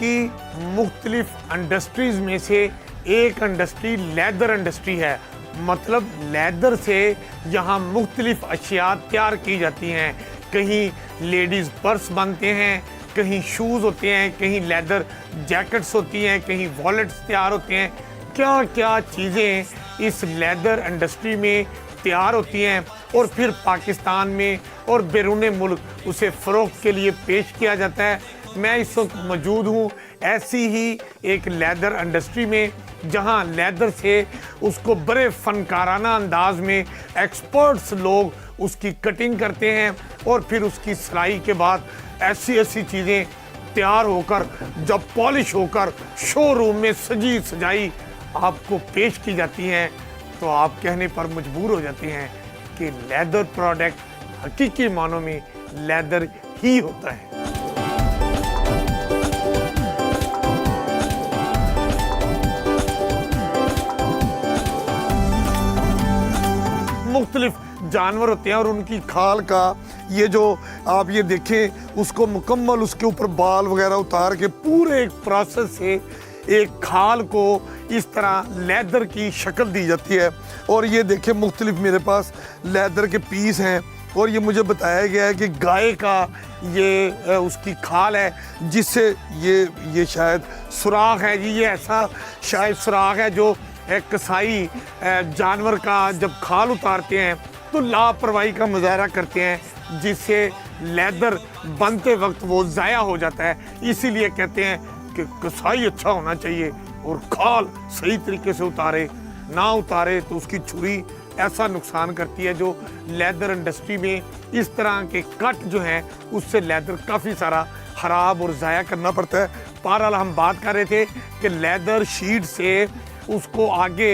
की मुख्तलिफ इंडस्ट्रीज में से एक इंडस्ट्री लेदर इंडस्ट्री है। मतलब लेदर से यहाँ मुख्तलिफ अशिया तैयार की जाती हैं। कहीं लेडीज़ पर्स बनते हैं, कहीं शूज़ होते हैं, कहीं लेदर जैकेट्स होती हैं, कहीं वॉलेट्स तैयार होते हैं। क्या क्या चीज़ें इस लेदर इंडस्ट्री में तैयार होती हैं और फिर पाकिस्तान में और बैरून मुल्क उसे फ़रोख्त के लिए पेश किया जाता है। मैं इस वक्त मौजूद हूँ ऐसी ही एक लेदर इंडस्ट्री में, जहाँ लेदर से उसको बड़े फनकाराना अंदाज में एक्सपर्ट्स लोग उसकी कटिंग करते हैं और फिर उसकी सिलाई के बाद ऐसी ऐसी चीज़ें तैयार होकर जब पॉलिश होकर शोरूम में सजी सजाई आपको पेश की जाती हैं, तो आप कहने पर मजबूर हो जाते हैं कि लेदर प्रोडक्ट हकीकी मानों में लेदर ही होता है। मुख्तलिफ जानवर होते हैं और उनकी खाल का ये जो आप ये देखें, उसको मुकम्मल उसके ऊपर बाल वगैरह उतार के पूरे एक प्रोसेस से एक खाल को इस तरह लेदर की शक्ल दी जाती है। और ये देखें मुख्तलिफ मेरे पास लेदर के पीस हैं और ये मुझे बताया गया है कि गाय का ये उसकी खाल है जिससे ये शायद सुराख है जी, ये ऐसा शायद सुराख है जो एक कसाई जानवर का जब खाल उतारते हैं तो लापरवाही का मुजाहरा करते हैं, जिससे लेदर बनते वक्त वो ज़ाया हो जाता है। इसीलिए कहते हैं कि कसाई अच्छा होना चाहिए और खाल सही तरीके से उतारे, ना उतारे तो उसकी छुरी ऐसा नुकसान करती है। जो लेदर इंडस्ट्री में इस तरह के कट जो हैं उससे लेदर काफ़ी सारा ख़राब और ज़ाया करना पड़ता है। बहरहाल हम बात कर रहे थे कि लेदर शीट से उसको आगे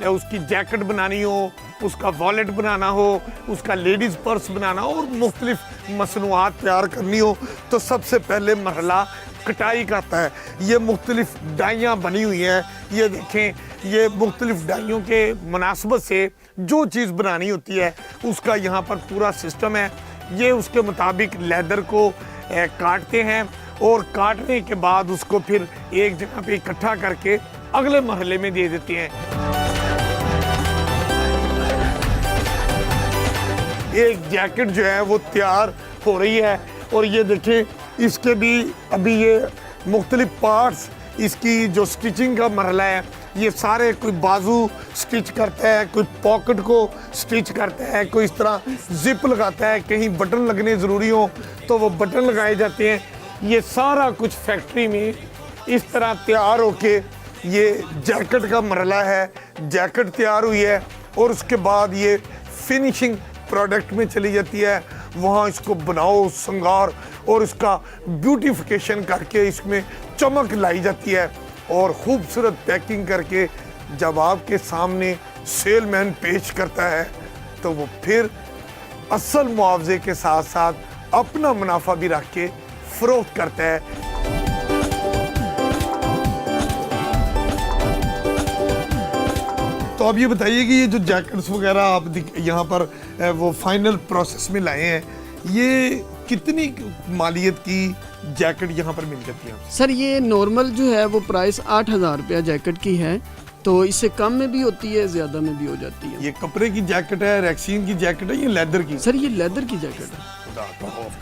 उसकी जैकेट बनानी हो, उसका वॉलेट बनाना हो, उसका लेडीज़ पर्स बनाना हो और मुख्तलिफ मसनूआत तैयार करनी हो, तो सबसे पहले मरहला कटाई का आता है। ये मुख्तलिफ डाइयाँ बनी हुई हैं, ये देखें, ये मुख्तलिफ डाइयों के मुनासबत से जो चीज़ बनानी होती है उसका यहाँ पर पूरा सिस्टम है। ये उसके मुताबिक लेदर को काटते हैं और काटने के बाद उसको फिर एक जगह पे इकट्ठा करके अगले मरहले में दे देते हैं। एक जैकेट जो है वो तैयार हो रही है और ये देखें इसके भी अभी ये मुख्तलिफ पार्ट्स, इसकी जो स्टिचिंग का मरहला है, ये सारे कोई बाजू स्टिच करता है, कोई पॉकेट को स्टिच करता है, कोई इस तरह जिप लगाता है, कहीं बटन लगने ज़रूरी हो तो वो बटन लगाए जाते हैं। ये सारा कुछ फैक्ट्री में इस तरह तैयार होके ये जैकेट का मरहला है, जैकेट तैयार हुई है और उसके बाद ये फिनिशिंग प्रोडक्ट में चली जाती है। वहाँ इसको बनाओ, श्रृंगार और इसका ब्यूटिफिकेशन करके इसमें चमक लाई जाती है और खूबसूरत पैकिंग करके जब आपके सामने सेलमैन पेश करता है तो वो फिर असल मुआवजे के साथ साथ अपना मुनाफा भी रख के फ़रोख्त करता है। तो अब ये बताइए कि ये जो जैकेट्स वगैरह आप यहाँ पर वो फाइनल प्रोसेस में लाए हैं, ये कितनी मालियत की जैकेट यहाँ पर मिल जाती है? सर ये नॉर्मल जो है वो प्राइस 8,000 रुपया जैकेट की है, तो इससे कम में भी होती है, ज़्यादा में भी हो जाती है। ये कपड़े की जैकेट है, रैक्सीन की जैकेट है, ये लेदर की? सर ये लेदर की जैकेट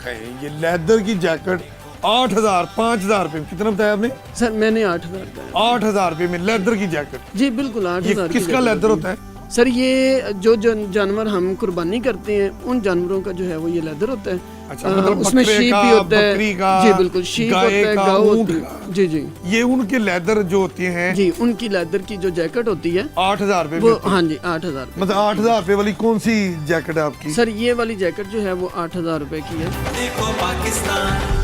है। ये लेदर की जैकेट 8,000, 5,000 रुपये, कितना बताया आपने? सर मैंने 8,000 बताया। 8,000 रुपये में लेदर की जैकेट? जी बिल्कुल 8,000। किसका लेदर होता है? सर ये जो जानवर हम कुर्बानी करते हैं उन जानवरों का जो है वो ये लेदर होता है। अच्छा, मतलब उसमें शीप भी होता है, बकरी का, जी बिल्कुल, शीप होता है, गाय होती है, जी जी, ये उनके लेदर जो होती हैं जी, उनकी लेदर की जो जैकेट होती है 8,000 रुपये वो, हाँ जी 8,000। मतलब 8,000 रुपये वाली कौन सी जैकेट है आपकी? सर ये वाली जैकेट जो है वो 8,000 रुपये की है। देखो पाकिस्तान